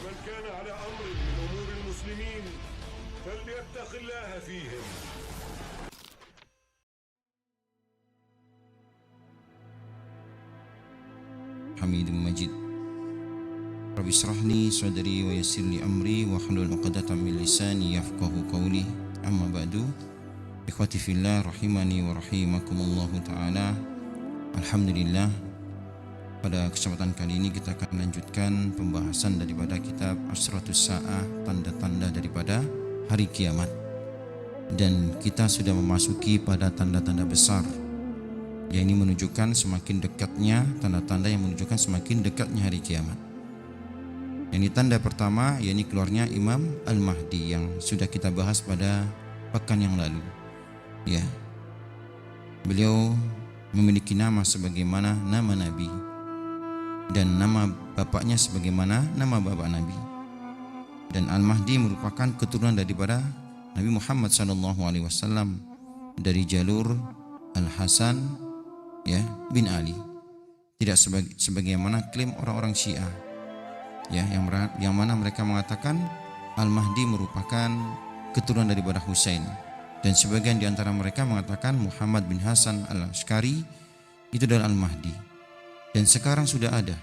فمن كان على أمر من أمور المسلمين فليتق الله فيهم. حميد مجيد. رب اشرح لي صدري ويسر لي أمري واحلل عقدة من لساني يفقهوا قولي. أما بعد, ikhwati fillah rahimani wa rahimakumullah taala. Alhamdulillah, pada kesempatan kali ini kita akan lanjutkan pembahasan daripada kitab Asratus Sa'ah, tanda-tanda daripada hari kiamat. Dan kita sudah memasuki pada tanda-tanda besar, yang ini menunjukkan semakin dekatnya, tanda-tanda yang menunjukkan semakin dekatnya hari kiamat. Ini tanda pertama, yakni keluarnya Imam Al-Mahdi yang sudah kita bahas pada pekan yang lalu. Ya, beliau memiliki nama sebagaimana nama Nabi dan nama bapaknya sebagaimana nama bapak Nabi. Dan Al-Mahdi merupakan keturunan daripada Nabi Muhammad SAW dari jalur Al-Hasan bin Ali. Tidak sebagaimana klaim orang-orang Syiah, yang mana mereka mengatakan Al-Mahdi merupakan keturunan daripada Husain. Dan sebagian di antara mereka mengatakan Muhammad bin Hasan Al-Askari itu adalah Al-Mahdi. Dan sekarang sudah ada,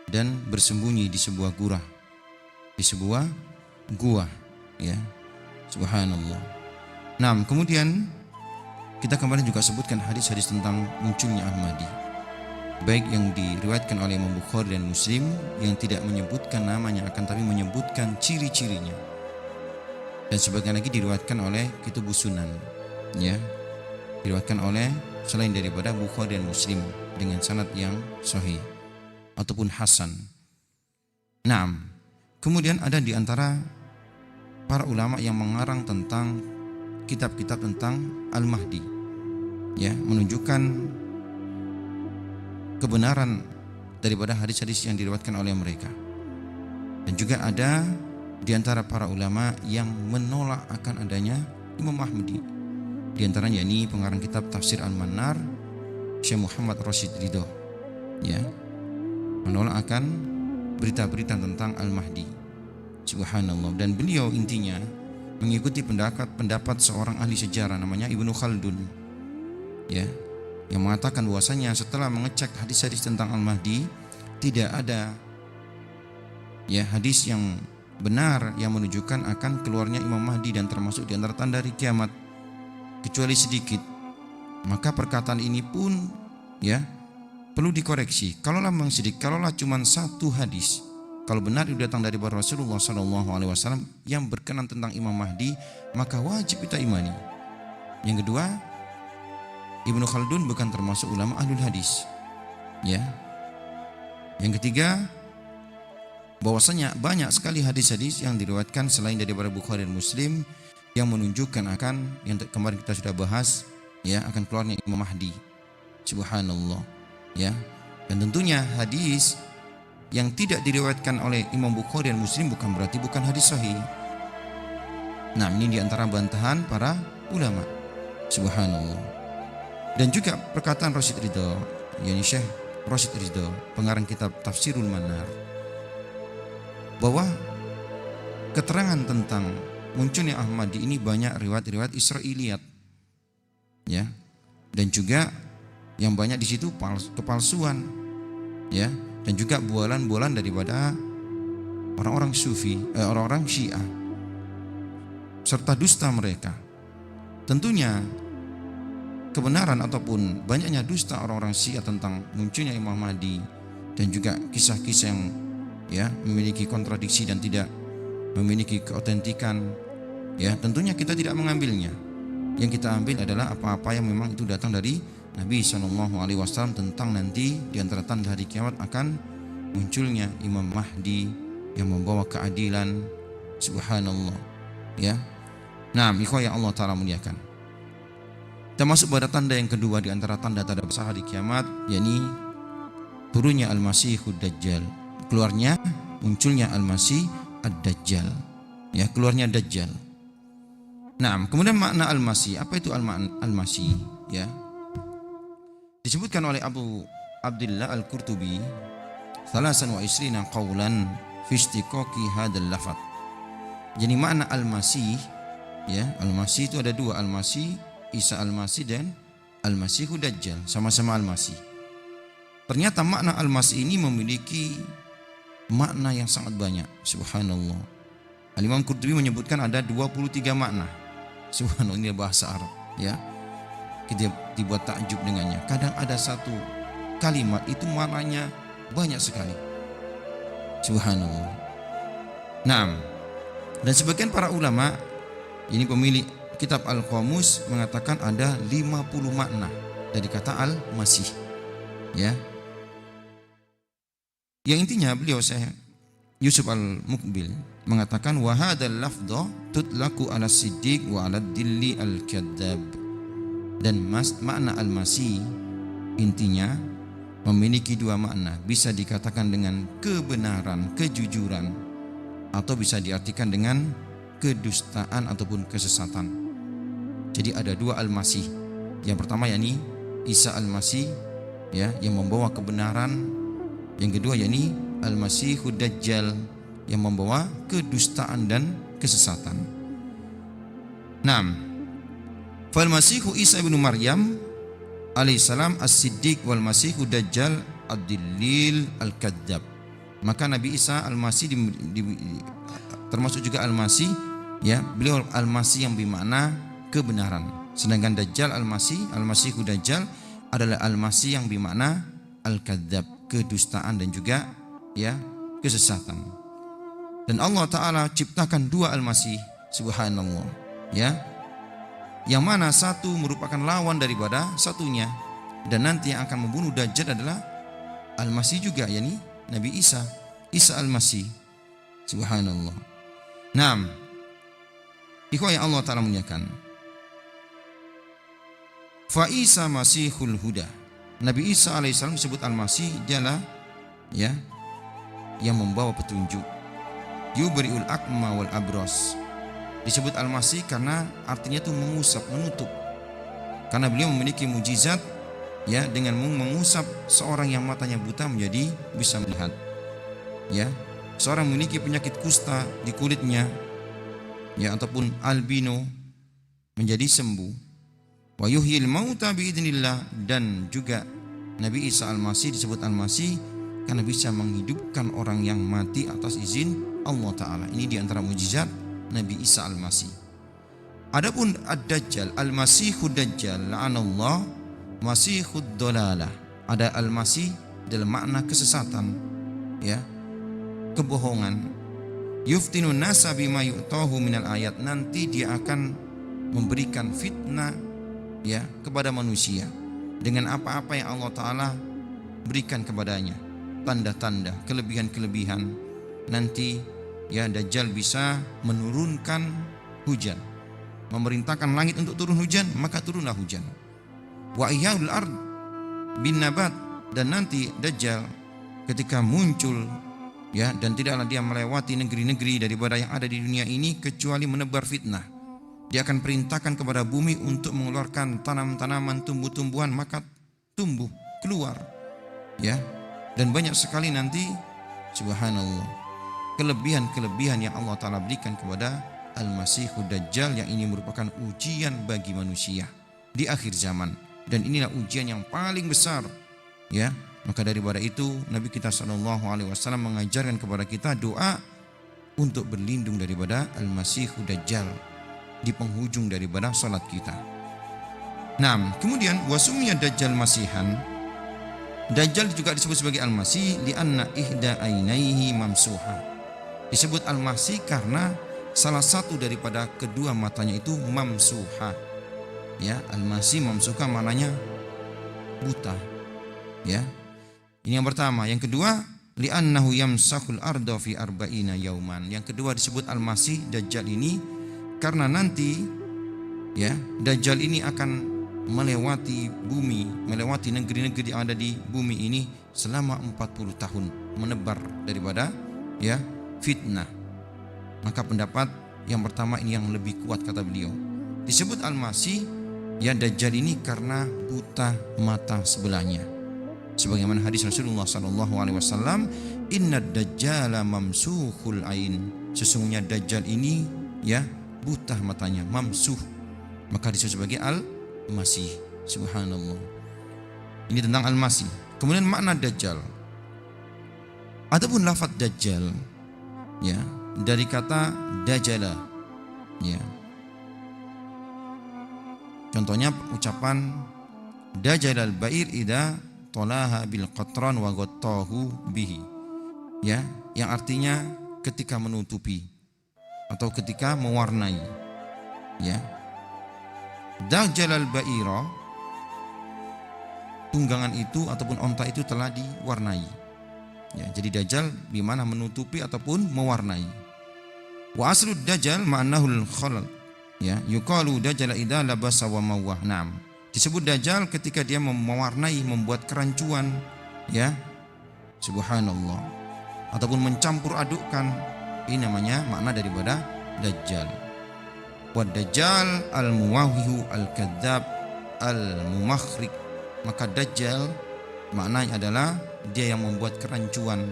dan bersembunyi di sebuah gua, Subhanallah. Nah, kemudian kita kemarin juga sebutkan hadis-hadis tentang munculnya Al-Mahdi, baik yang diriwayatkan oleh Imam Bukhari dan Muslim, yang tidak menyebutkan namanya akan tapi menyebutkan ciri-cirinya. Dan sebagian lagi diriwayatkan oleh Kitubus Sunan, diriwayatkan oleh selain daripada Bukhari dan Muslim dengan sanad yang sahih ataupun hasan. Nah, kemudian ada di antara para ulama yang mengarang tentang kitab-kitab tentang Al-Mahdi, menunjukkan kebenaran daripada hadis-hadis yang diriwayatkan oleh mereka. Dan juga ada di antara para ulama yang menolak akan adanya Imam Mahdi. Di antaranya ini pengarang kitab Tafsir Al-Manar, Syekh Muhammad Rashid Ridho, menolak akan berita-berita tentang Al-Mahdi. Subhanallah. Dan beliau intinya mengikuti pendapat seorang ahli sejarah namanya Ibnu Khaldun, yang mengatakan bahwasanya setelah mengecek hadis-hadis tentang Al-Mahdi, tidak ada hadis yang benar yang menunjukkan akan keluarnya Imam Mahdi dan termasuk di antara tanda hari kiamat, kecuali sedikit. Maka perkataan ini pun perlu dikoreksi. Kalaulah memang sedikit, kalaulah cuma satu hadis, kalau benar itu datang dari Rasulullah SAW yang berkenan tentang Imam Mahdi, maka wajib kita imani. Yang kedua, Ibnu Khaldun bukan termasuk ulama ahlul hadis. Yang ketiga, bahwasanya banyak sekali hadis-hadis yang diriwayatkan selain daripada Bukhari dan Muslim yang menunjukkan akan yang kemarin kita sudah bahas, akan keluarnya Imam Mahdi. Subhanallah. Dan tentunya hadis yang tidak diriwayatkan oleh Imam Bukhari dan Muslim bukan berarti bukan hadis sahih. Nah, ini diantara bantahan para ulama. Subhanallah. Dan juga perkataan Rashid Ridho, yakni Syekh Rashid Ridho, pengarang kitab Tafsirul Manar, bahwa keterangan tentang munculnya Ahmadi ini banyak riwayat-riwayat Israiliyat, dan juga yang banyak di situ kepalsuan, dan juga bualan-bualan daripada orang-orang Sufi, orang-orang Syiah, serta dusta mereka. Tentunya kebenaran ataupun banyaknya dusta orang-orang Syiah tentang munculnya Imam Mahdi dan juga kisah-kisah yang memiliki kontradiksi dan tidak memiliki keautentikan, tentunya kita tidak mengambilnya. Yang kita ambil adalah apa-apa yang memang itu datang dari Nabi SAW tentang nanti di antara tanda hari kiamat akan munculnya Imam Mahdi yang membawa keadilan. Subhanallah. Nah, ikhwah yang Allah Ta'ala muliakan, kita masuk pada tanda yang kedua di antara tanda-tanda besar hari kiamat, yakni turunnya Al-Masihud Dajjal, munculnya Al-Masih Ad-Dajjal, keluarnya Dajjal. Nah, kemudian makna Al-Masih, apa itu Al-Masih? Disebutkan oleh Abu Abdullah Al-Qurtubi 23 qawlan fi istiqaqi hadzal lafaz. Jadi makna al-masih, ya, al-masih itu ada dua, al-masih Isa al-Masih dan al-Masihu Dajjal, sama-sama al-Masih. Ternyata makna al-Masih ini memiliki makna yang sangat banyak. Subhanallah. Al-Imam Qurtubi menyebutkan ada 23 makna. Subhanallah, ini bahasa Arab, ya. Kita dibuat takjub dengannya. Kadang ada satu kalimat itu maknanya banyak sekali. Subhanallah. Naam. Dan sebagian para ulama, ini pemilik kitab Al-Qamus, mengatakan ada 50 makna dari kata al-Masih, ya. Yang intinya beliau Yusuf Al-Muqbil mengatakan wa hadzal lafdhu tutlaku ala siddiq wa ala dilli al-kadzdzab. Dan makna al-Masih intinya memiliki dua makna, bisa dikatakan dengan kebenaran, kejujuran, atau bisa diartikan dengan kedustaan ataupun kesesatan. Jadi ada dua al-Masih. Yang pertama yakni Isa al-Masih, ya, yang membawa kebenaran. Yang kedua yakni al-Masihud Dajjal yang membawa kedustaan dan kesesatan. Naam. Fal Masihu Isa ibnu Maryam alaihissalam as-Siddiq wal Masihud Dajjal ad-Dillil al-Kadzdzab. Maka Nabi Isa al-Masih termasuk juga al-Masih, ya, beliau al-Masih yang bermakna kebenaran. Sedangkan Dajjal al-Masihud Dajjal adalah al-Masih yang bermakna al-Kadzdzab, kedustaan dan juga, ya, kesesatan. Dan Allah Ta'ala ciptakan dua al-Masih, subhanallah, ya, yang mana satu merupakan lawan daripada satunya. Dan nanti yang akan membunuh Dajjal adalah al-Masih juga, yakni Nabi Isa al-Masih, subhanallah. Naam, ikhwah yang Allah Ta'ala muliakan, fa Isa Masihul Huda. Nabi Isa alaihissalam disebut al-Masih, dialah, ya, yang membawa petunjuk. Yubri'ul akma wal abros. Disebut al-Masih karena artinya itu mengusap, menutup. Karena beliau memiliki mujizat, ya, dengan mengusap seorang yang matanya buta menjadi bisa melihat, ya. Seorang memiliki penyakit kusta di kulitnya, ya, ataupun albino menjadi sembuh. Wa yuhyil mauta biidznillah. Dan juga Nabi Isa al-Masih disebut al-Masih karena bisa menghidupkan orang yang mati atas izin Allah Ta'ala. Ini diantara mujizat Nabi Isa al-Masih. Adapun ad-Dajjal, al-Masihud Dajjal la'anallah Masihud Dolalah. Ada al-Masih dalam makna kesesatan, ya, kebohongan. Yuftinun nasa bima yu'tahu minal ayat. Nanti dia akan memberikan fitnah, ya, kepada manusia dengan apa-apa yang Allah Ta'ala berikan kepadanya, tanda-tanda, kelebihan-kelebihan. Nanti, ya, Dajjal bisa menurunkan hujan, memerintahkan langit untuk turun hujan, maka turunlah hujan. Wa ihya'ul ard bin nabat. Dan nanti Dajjal ketika muncul, ya, dan tidaklah dia melewati negeri-negeri daripada yang ada di dunia ini kecuali menebar fitnah. Dia akan perintahkan kepada bumi untuk mengeluarkan tanam-tanaman, tumbuh-tumbuhan, maka tumbuh keluar, ya. Dan banyak sekali nanti, subhanallah, kelebihan-kelebihan yang Allah Ta'ala berikan kepada al-Masihud Dajjal, yang ini merupakan ujian bagi manusia di akhir zaman. Dan inilah ujian yang paling besar, ya. Maka daripada itu Nabi kita SAW mengajarkan kepada kita doa untuk berlindung daripada al-Masihud Dajjal di penghujung daripada salat kita. Nah, kemudian wasumnya Dajjal Masihan. Dajjal juga disebut sebagai al-Masih li'anna ihda ainaihi mamsuha. Disebut al-Masih karena salah satu daripada kedua matanya itu mamsuha. Ya, al-Masih mamsuha maknanya buta. Ya. Ini yang pertama. Yang kedua, li'annahu yamsahul arda fi arba'ina yauman. Yang kedua disebut al-Masih Dajjal ini karena nanti, ya, Dajjal ini akan melewati bumi, melewati negeri-negeri yang ada di bumi ini selama 40 tahun, menebar daripada, ya, fitnah. Maka pendapat yang pertama ini yang lebih kuat, kata beliau. Disebut al-Masih, ya, Dajjal ini karena buta mata sebelahnya. Sebagaimana hadis Rasulullah sallallahu alaihi wasallam, "Innad dajjala mamsuhul ain." Sesungguhnya dajjal ini ya buta matanya, mamsuh. Maka disebut sebagai al-masih. Subhanallah. Ini tentang al-masih. Kemudian makna dajjal. Adapun lafaz dajjal ya dari kata dajjala ya. Contohnya ucapan dajjalal ba'ir idza talaha bil qatran wa ghattahu bihi. Ya, yang artinya ketika menutupi atau ketika mewarnai. Ya. Dajjalal ba'ira, tunggangan itu ataupun onta itu telah diwarnai. Ya, jadi dajjal di mana menutupi ataupun mewarnai. Wa aslu dajjal ma'nahul khalal. Ya, yuqalu dajjal idza labasa wa mawah. Naam. Disebut dajjal ketika dia mewarnai, membuat kerancuan, ya. Subhanallah. Ataupun mencampur adukkan. Ini namanya makna daripada dajjal. Wa dajjal al-muwahihu al-kadzab al-mumakhrik. Maka dajjal maknanya adalah dia yang membuat kerancuan,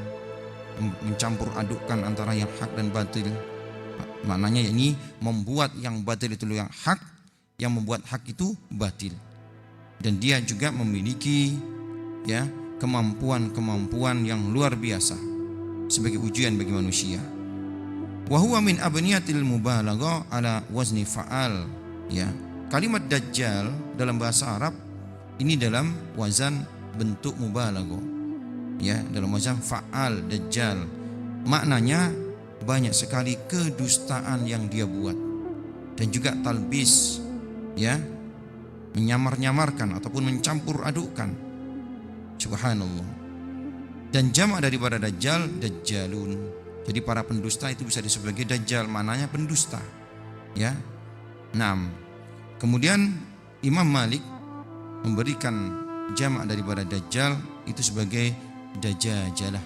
mencampur adukkan antara yang hak dan batil. Maknanya yakni membuat yang batil itu yang hak, yang membuat hak itu batil. Dan dia juga memiliki ya kemampuan-kemampuan yang luar biasa sebagai ujian bagi manusia. Wa huwa min abniyatil mubalaghah ala wazni fa'al. Ya, kalimat dajjal dalam bahasa Arab ini dalam wazan bentuk mubalaghah. Ya, dalam wazan fa'al dajjal. Maknanya banyak sekali kedustaan yang dia buat dan juga talbis, ya, menyamar-nyamarkan ataupun mencampur adukkan. Subhanallah. Dan jamak daripada dajjal dajjalun. Jadi para pendusta itu bisa disebut sebagai dajjal, maknanya pendusta. Ya. 6. Kemudian Imam Malik memberikan jamak daripada dajjal itu sebagai dajajalah.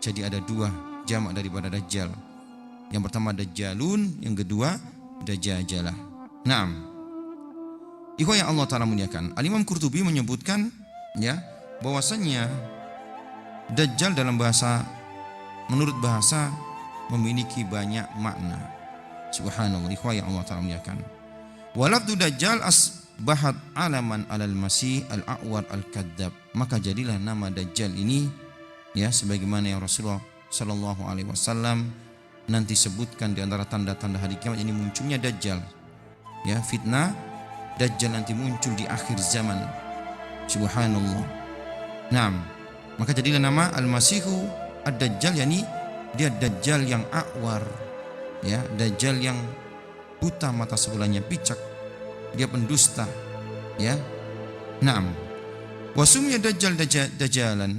Jadi ada 2 jamak daripada dajjal. Yang pertama dajjalun, yang kedua dajajalah. 6. Ikhwah yang Allah Ta'ala muliakan, Al-Imam Qurtubi menyebutkan ya bahwasannya dajjal dalam bahasa, menurut bahasa, memiliki banyak makna. Subhanallah. Ikhwah yang Allah Ta'ala muliakan, walafdu dajjal asbahat alaman alal masih al-a'war al-kadzab. Maka jadilah nama dajjal ini ya sebagaimana yang Rasulullah sallallahu alaihi wasallam nanti sebutkan di antara tanda-tanda hari kiamat ini munculnya dajjal. Ya, fitnah dajjal nanti muncul di akhir zaman. Subhanallah. Maka jadilah nama al-masihu ad-dajjal, yakni dia dajjal yang a'war. Ya, dajjal yang buta mata sebelahnya, picak. Dia pendusta. Ya. Wasumnya dajjal dajjalan,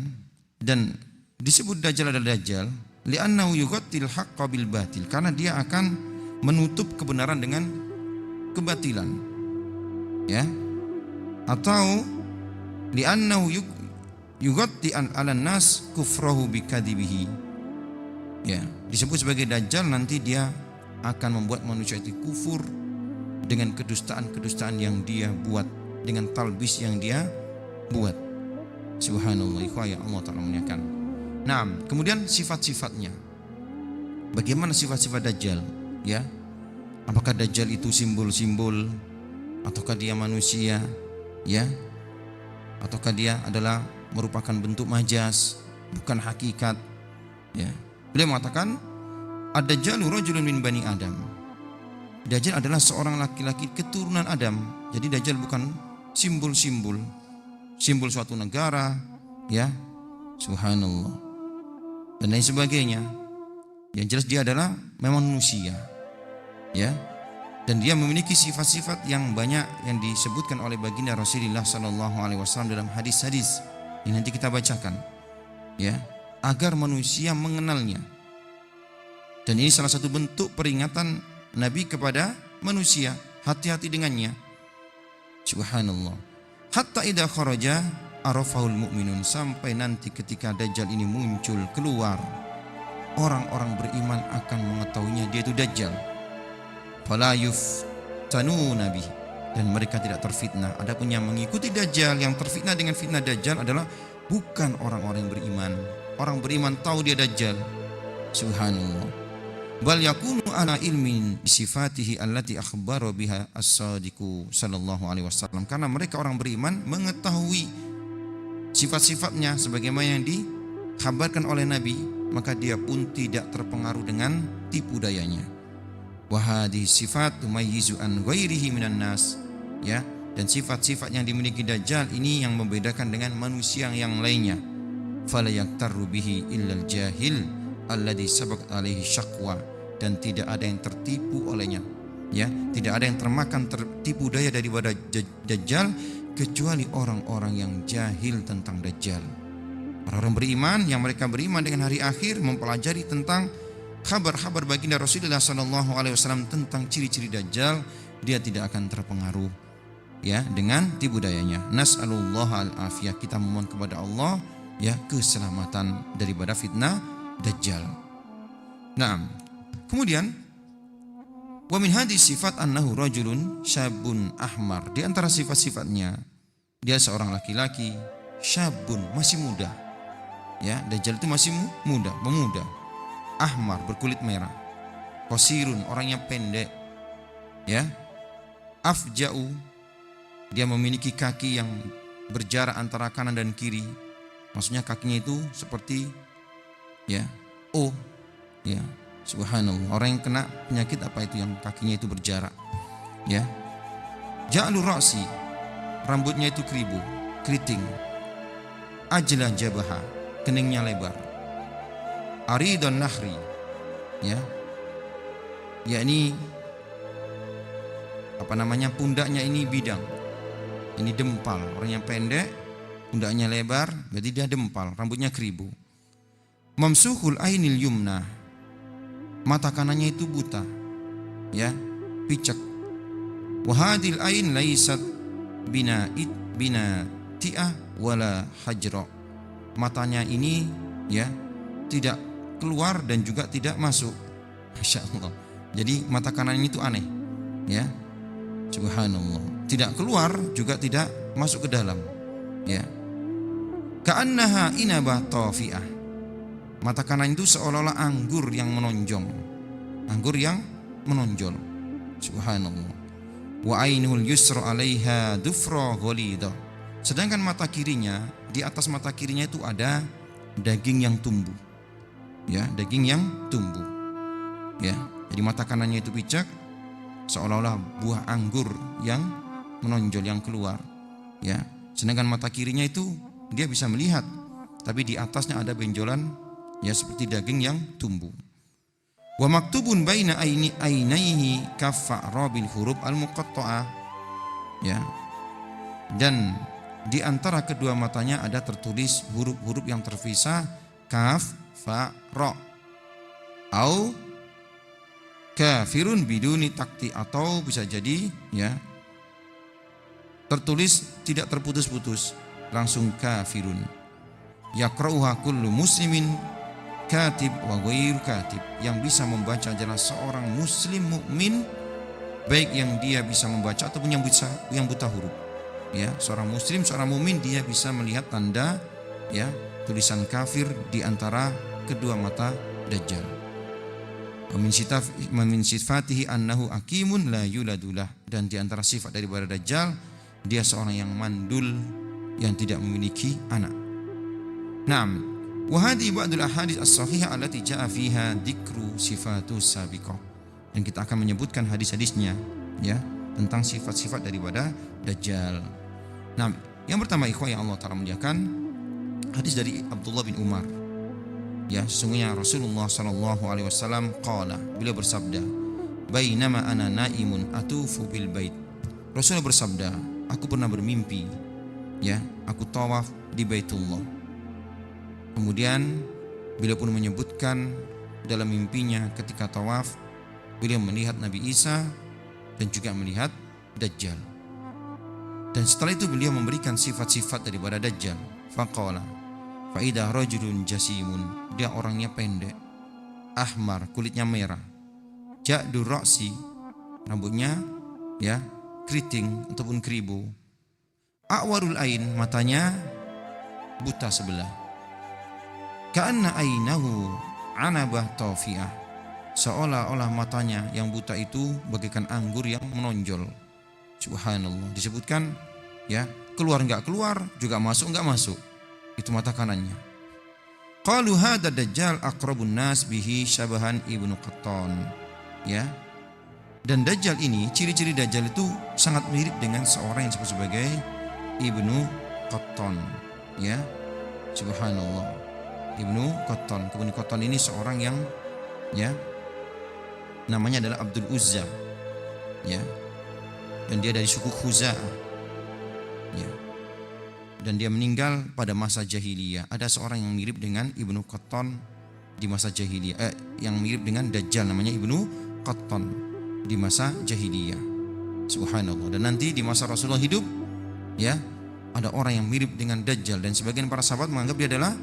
dan disebut dajjal adalah dajjal li'annahu yughattil haqqa bil batil, karena dia akan menutup kebenaran dengan kebatilan. Ya. Atau li'annahu yughatti alan nas kufrahu bikadibihi. Ya, disebut sebagai dajjal nanti dia akan membuat manusia itu kufur dengan kedustaan-kedustaan yang dia buat, dengan talbis yang dia buat. Subhanallah. Ikhwah yang Allah Ta'ala muliakan. Kemudian sifat-sifatnya. Bagaimana sifat-sifat dajjal? Ya. Apakah dajjal itu simbol-simbol, ataukah dia manusia? Ya. Ataukah dia adalah merupakan bentuk majas, bukan hakikat? Ya. Beliau mengatakan ad-dajjalu rajulun min bani Adam. Dajjal adalah seorang laki-laki keturunan Adam. Jadi dajjal bukan simbol-simbol, simbol suatu negara, ya. Subhanallah. Dan lain sebagainya. Yang jelas dia adalah memang manusia. Ya. Dan dia memiliki sifat-sifat yang banyak yang disebutkan oleh baginda Rasulullah sallallahu alaihi wasallam dalam hadis-hadis yang nanti kita bacakan. Ya, agar manusia mengenalnya. Dan ini salah satu bentuk peringatan Nabi kepada manusia, hati-hati dengannya. Subhanallah. Hatta idza kharaja arafahul mu'minun, sampai nanti ketika dajjal ini muncul keluar, orang-orang beriman akan mengetahuinya dia itu dajjal. Fala yuftanuna bihi, dan mereka tidak terfitnah. Adapun yang mengikuti dajjal, yang terfitnah dengan fitnah dajjal adalah bukan orang-orang yang beriman. Orang beriman tahu dia Dajjal. Subhanallah. Bal yakunu ala ilmin sifatihi allati akhbara biha as-sadiqu sallallahu alaihi wasallam. Karena mereka orang beriman mengetahui sifat-sifatnya sebagaimana yang dikhabarkan oleh Nabi, maka dia pun tidak terpengaruh dengan tipu dayanya. Wa hadhihi sifat tumayyizu an ghairihi minan nas, ya. Dan sifat-sifat yang dimiliki Dajjal ini yang membedakan dengan manusia yang lainnya. Fala yaktarru bihi illal jahil alladhi sabaqat alaihi syaqwa, dan tidak ada yang tertipu olehnya, ya, tidak ada yang tertipu daya daripada Dajjal kecuali orang-orang yang jahil tentang Dajjal. Orang-orang beriman yang mereka beriman dengan hari akhir, mempelajari tentang kabar-kabar baginda Rasulullah SAW tentang ciri-ciri Dajjal, dia tidak akan terpengaruh, ya, dengan tipu dayanya. Nas'alullah al-afiyah, kita memohon kepada Allah, ya, keselamatan daripada fitnah Dajjal. Nah, kemudian wa min hadhihi sifat annahu rajulun syabun ahmar. Di antara sifat-sifatnya, dia seorang laki-laki syabun, masih muda. Ya, Dajjal itu masih muda, pemuda. Ahmar, berkulit merah. Qasirun, orangnya pendek. Ya. Afja'u, dia memiliki kaki yang berjarak antara kanan dan kiri. Maksudnya kakinya itu seperti, ya, O, ya. Subhanallah, orang yang kena penyakit apa itu yang kakinya itu berjarak, ya. Ja'lu ra'si, rambutnya itu keriting. Ajla jabaha, keningnya lebar. Aridun nahri, ya, yakni pundaknya ini bidang, ini dempal. Orang yang pendek, pundaknya lebar, berarti dia dempal, rambutnya keribu. Mamsuhul ainil yumna, mata kanannya itu buta, ya, picek. Wahadil ain laisat binati'ah wala hajra, matanya ini, ya, tidak keluar dan juga tidak masuk. Masya Allah. Jadi mata kanan itu aneh, ya. Subhanallah. Tidak keluar juga tidak masuk ke dalam, ya. Ka'annaha inabah tafi'ah, mata kanan itu seolah-olah anggur yang menonjol. Subhanallah. Wa ainul yusra 'alaiha dufra ghalidha, sedangkan mata kirinya, di atas mata kirinya itu ada daging yang tumbuh, ya, daging yang tumbuh, ya. Jadi mata kanannya itu picak, seolah-olah buah anggur yang menonjol, yang keluar, ya. Sedangkan mata kirinya itu dia bisa melihat, tapi di atasnya ada benjolan, ya, seperti daging yang tumbuh. Wa maktubun baina ainaihi kaffa bil huruf al-muqatta'ah, ya. Dan di antara kedua matanya ada tertulis huruf-huruf yang terpisah, kaf, fa, ra. Au kafirun biduni takti, atau bisa jadi, ya, tertulis tidak terputus-putus, langsung kafirun. Yaqra'uha kullu muslimin katib wa ghairu katib, yang bisa membaca adalah seorang muslim mukmin, baik yang dia bisa membaca ataupun yang buta huruf, ya. Seorang muslim, seorang mukmin, dia bisa melihat tanda, ya, tulisan kafir di antara kedua mata Dajjal. Min sifatihi annahu aqimun la yuladulah, dan di antara sifat daripada Dajjal, dia seorang yang mandul, yang tidak memiliki anak. Naam. Wa hadhihi ba'dul ahadits as-sahihah allati ja'a fiha dzikru sifatus sabiqah. Dan kita akan menyebutkan hadis-hadisnya, ya, tentang sifat-sifat daripada Dajjal. Nah, yang pertama, ikhwah yang Allah Ta'ala muliakan, hadis dari Abdullah bin Umar, ya, sesungguhnya Rasulullah SAW qala, beliau bersabda, bainama ana naimun atufu bil bait. Rasulullah bersabda, aku pernah bermimpi, ya, aku tawaf di Baitullah. Kemudian beliau pun menyebutkan dalam mimpinya ketika tawaf, beliau melihat Nabi Isa dan juga melihat Dajjal. Dan setelah itu beliau memberikan sifat-sifat daripada Dajjal. Faqala fa idza rajulun jasimun, dia orangnya pendek, ahmar, kulitnya merah, ja'dur ra'si, rambutnya, ya, keriting ataupun keribu, awarul ain, matanya buta sebelah. Ka'anna ainahu anabah tawfi'ah, seolah-olah matanya yang buta itu bagaikan anggur yang menonjol. Subhanallah. Disebutkan ya, keluar enggak keluar, juga masuk enggak masuk. Itu mata kanannya. Qalu hadza dajjal aqrabun nas bihi syabahan Ibnu Qattan. Ya. Dan Dajjal ini, ciri-ciri Dajjal itu sangat mirip dengan seorang yang disebut sebagai Ibnu Qattan. Ya. Subhanallah. Ibnu Qattan. Ibnu Qattan ini seorang yang ya, namanya adalah Abdul Uzza. Ya. Dan dia dari suku Khuza'ah. Ya. Dan dia meninggal pada masa jahiliyah. Ada seorang yang mirip dengan Ibnu Qattan di masa jahiliyah, yang mirip dengan Dajjal, namanya Ibnu Qattan di masa jahiliyah. Subhanallah. Dan nanti di masa Rasulullah hidup, ya, ada orang yang mirip dengan Dajjal dan sebagian para sahabat menganggap dia adalah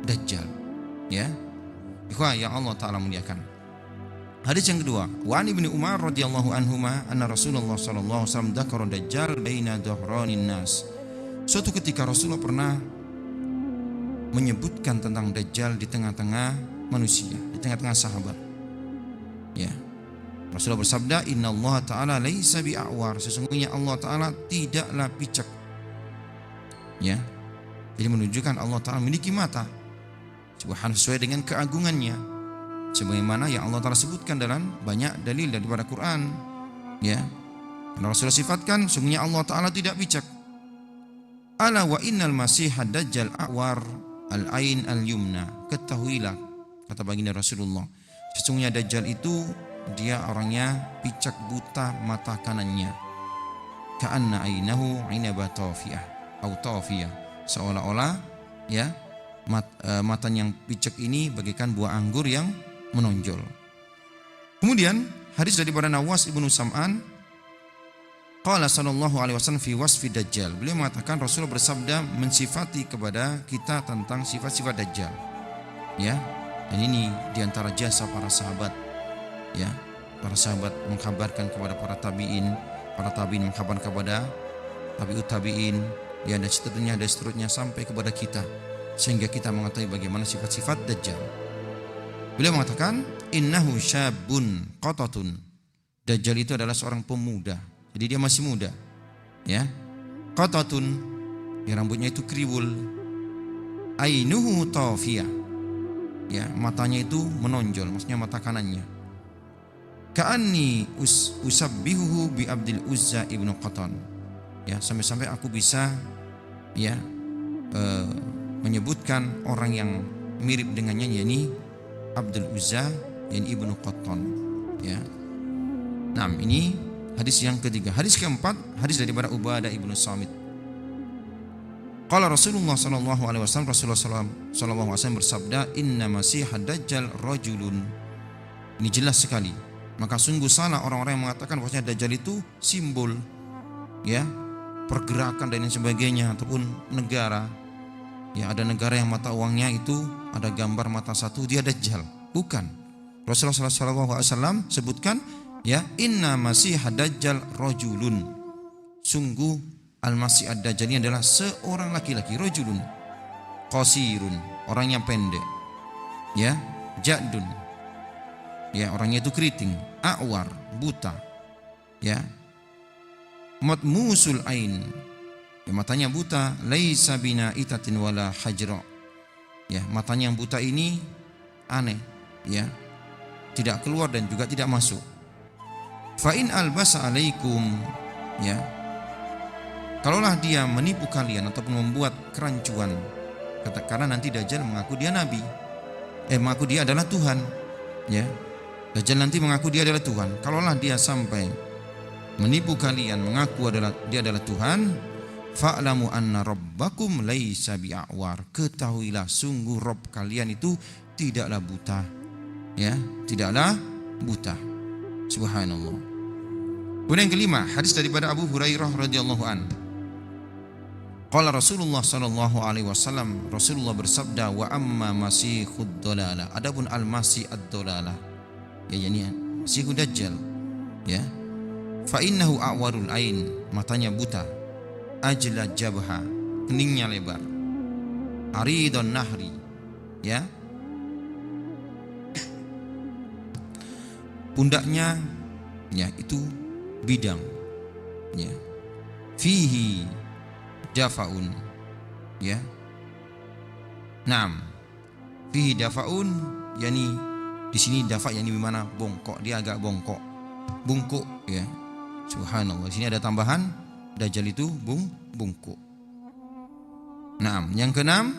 Dajjal. Ya. Ikhwah yang Allah Ta'ala muliakan. Hadis yang kedua, wa an Ibnu Umar radhiyallahu anhuma anna Rasulullah sallallahu alaihi wasallam dzakara Dajjal baina dhahranin nas. Suatu ketika Rasulullah pernah menyebutkan tentang Dajjal di tengah-tengah manusia, di tengah-tengah sahabat. Ya. Rasulullah bersabda, "Inna Allah Ta'ala laisa bi'awar." Sesungguhnya Allah Ta'ala tidaklah picak. Ya. Jadi menunjukkan Allah Ta'ala memiliki mata. Subhanallah, sesuai dengan keagungannya. Sebagaimana yang Allah Ta'ala sebutkan dalam banyak dalil daripada Quran. Ya. Karena Rasulullah sifatkan, sesungguhnya Allah Ta'ala tidak picak. Ala wa innal masihad dajjal a'war al-ain al-yumna. Ketahuilah, kata baginda Rasulullah, sesungguhnya Dajjal itu dia orangnya picak buta mata kanannya. Ka'anna ainahu inaba tawfiyah atau tawfiyah, seolah-olah ya, matanya yang picak ini bagaikan buah anggur yang menonjol. Kemudian hadis daripada Nawas ibnu Sam'an, qala sallallahu alaihi wasallam fi wasfi Dajjal. Beliau mengatakan, Rasulullah bersabda mensifati kepada kita tentang sifat-sifat Dajjal. Ya, dan ini diantara jasa para sahabat. Ya, para sahabat mengkabarkan kepada para tabi'in mengkabarkan kepada tabi'ut tabi'in, ya, dan seterusnya sampai kepada kita, sehingga kita mengetahui bagaimana sifat-sifat Dajjal. Beliau mengatakan, innahu syabun qatatun. Dajjal itu adalah seorang pemuda, jadi dia masih muda. Ya, qatatun, ya, rambutnya itu kriwul. Ainuhu tawfiyah, ya, matanya itu menonjol, maksudnya mata kanannya. Ka'anni usabbihuhu bi Abdul Uzza ibnu Qattan. Ya, sampai-sampai aku bisa ya menyebutkan orang yang mirip dengannya, yakni Abdul Uzza yakni ibnu Qattan. Ya. Nah, ini hadis yang ketiga. Hadis keempat, hadis daripada Ubadah ibnu Samit. Qala Rasulullah sallallahu alaihi wasallam, Rasulullah sallallahu alaihi wasallam bersabda, inna masihad dajjal rajulun. Ini jelas sekali. Maka sungguh salah orang-orang yang mengatakan bahwasanya Dajjal itu simbol, ya, pergerakan dan sebagainya, ataupun negara. Ya, ada negara yang mata uangnya itu ada gambar mata satu, dia Dajjal. Bukan. Rasulullah SAW sebutkan, ya, inna masihad dajjal rajulun. Sungguh al-masih ad-dajjal ini adalah seorang laki-laki, rajulun qasirun, orang yang pendek. Ya, jadun, ya, orangnya itu keriting, a'war, buta, ya, matmusul ain, ya, matanya buta, laisa bina itatin wala hajra, ya, matanya yang buta ini aneh, ya, tidak keluar dan juga tidak masuk. Fa in albasa alaikum, ya, kalaulah dia menipu kalian ataupun membuat kerancuan, karena nanti Dajjal mengaku dia nabi, mengaku dia adalah Tuhan, ya. Dajjal nanti mengaku dia adalah Tuhan. Kalaulah dia sampai menipu kalian, mengaku dia adalah Tuhan, fa'lamu anna rabbakum laisa bi'awar. Ketahuilah sungguh Rabb kalian itu tidaklah buta. Ya, tidaklah buta. Subhanallah. Kemudian yang kelima, hadis daripada Abu Hurairah radhiyallahu an. Qala Rasulullah sallallahu alaihi wasallam, Rasulullah bersabda, wa amma masihud dalalah. Adapun al-masih ad-dalalah, ya, yani Masihud Dajjal, ya, fa innahu a'warul ain, matanya buta, ajla jabha, keningnya lebar, aridun nahri, ya. Pundaknya ya itu bidang, ya. Fihi dafaun, ya. Naam. Fihi dafaun, yakni di sini dafa yakni bagaimana bongkok, dia agak bongkok, bungkuk, ya. Subhanallah. Di sini ada tambahan dajjal itu bungkuk. Naam. Yang keenam,